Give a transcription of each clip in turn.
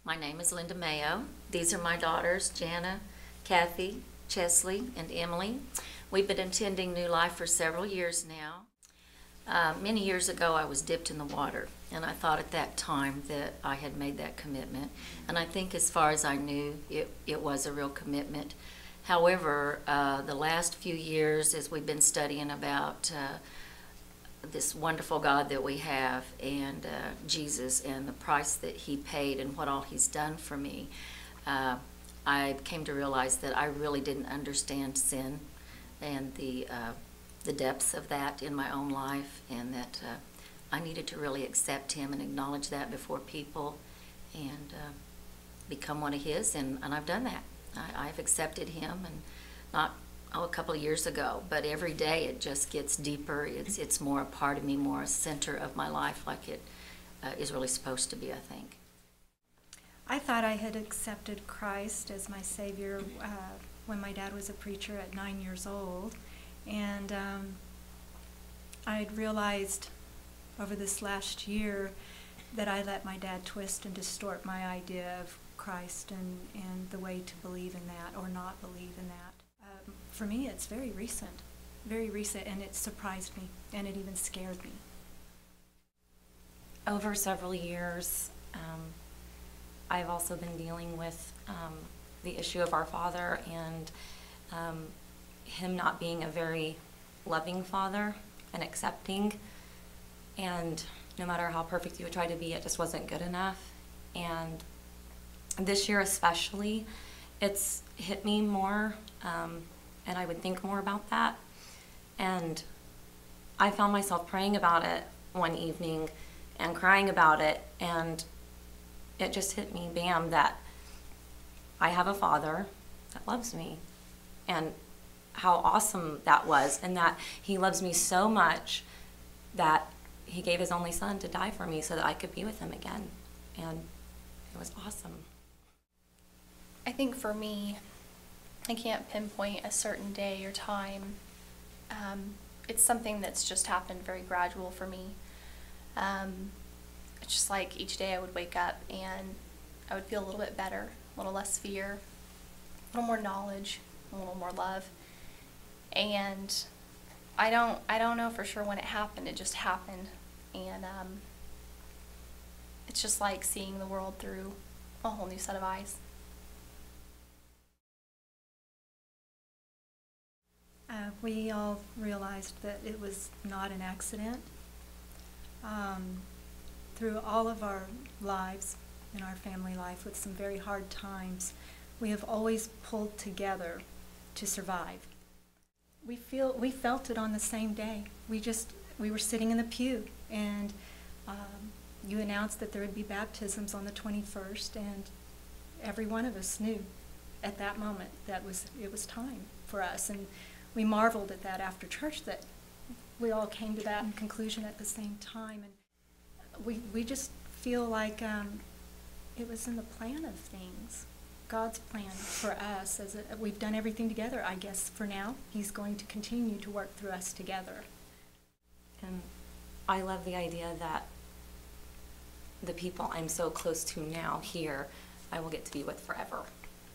My name is Linda Mayo. These are my daughters, Jana, Kathy, Chesley, and Emily. We've been attending New Life for several years now. Many years ago I was dipped in the water, and I thought at that time that I had made that commitment. And I think as far as I knew, it was a real commitment. However, the last few years as we've been studying about this wonderful God that we have, and Jesus, and the price that he paid and what all he's done for me, I came to realize that I really didn't understand sin and the depths of that in my own life, and that I needed to really accept him and acknowledge that before people and become one of his, and I've done that. I've accepted him, and not a couple of years ago, but every day it just gets deeper. It's more a part of me, more a center of my life, like it is really supposed to be, I think. I thought I had accepted Christ as my Savior when my dad was a preacher at 9 years old, and I had realized over this last year that I let my dad twist and distort my idea of Christ and the way to believe in that or not believe in that. For me, it's very recent, and it surprised me, and it even scared me. Over several years, I've also been dealing with the issue of our father and him not being a very loving father and accepting, and no matter how perfect you would try to be, it just wasn't good enough. And this year especially, it's hit me more, and I would think more about that. And I found myself praying about it one evening and crying about it, and it just hit me, bam, that I have a father that loves me, and how awesome that was, and that he loves me so much that he gave his only son to die for me so that I could be with him again. And it was awesome. I think for me, I can't pinpoint a certain day or time. It's something that's just happened very gradual for me. It's just like each day I would wake up and I would feel a little bit better, a little less fear, a little more knowledge, a little more love. And I don't know for sure when it happened. It just happened, and it's just like seeing the world through a whole new set of eyes. We all realized that it was not an accident. Through all of our lives, in our family life, with some very hard times, we have always pulled together to survive. We felt it on the same day. We were sitting in the pew, and you announced that there would be baptisms on the 21st, and every one of us knew at that moment that it was time for us. And we marveled at that after church, that we all came to that conclusion at the same time. And we just feel like it was in the plan of things, God's plan for us. We've done everything together, I guess, for now. He's going to continue to work through us together. And I love the idea that the people I'm so close to now here, I will get to be with forever.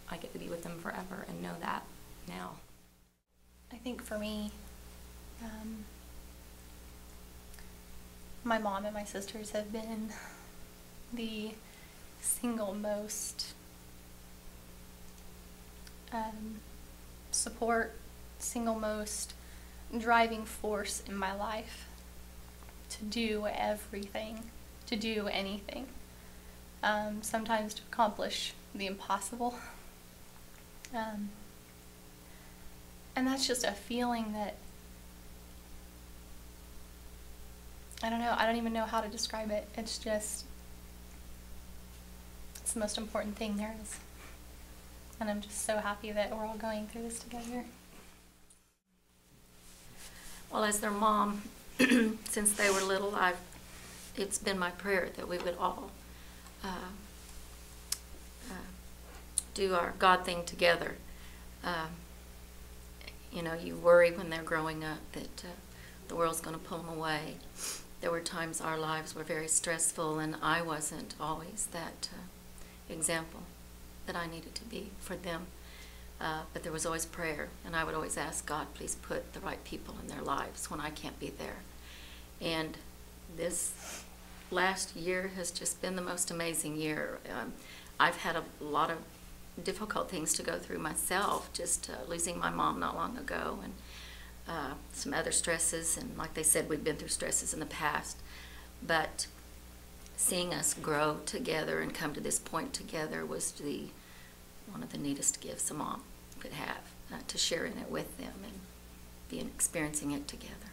I get to be with them forever and know that now. I think for me, my mom and my sisters have been the single most support, single most driving force in my life to do everything, to do anything, sometimes to accomplish the impossible. And that's just a feeling that, I don't know, I don't even know how to describe it. It's just, it's the most important thing there is. And I'm just so happy that we're all going through this together. Well, as their mom, since they were little, it's been my prayer that we would all do our God thing together. You know, you worry when they're growing up that the world's going to pull them away. There were times our lives were very stressful, and I wasn't always that example that I needed to be for them. But there was always prayer, and I would always ask God, please put the right people in their lives when I can't be there. And this last year has just been the most amazing year. I've had a lot of difficult things to go through myself, just losing my mom not long ago, and some other stresses, and like they said, we've been through stresses in the past. But seeing us grow together and come to this point together was one of the neatest gifts a mom could have, to share in it with them and experiencing it together.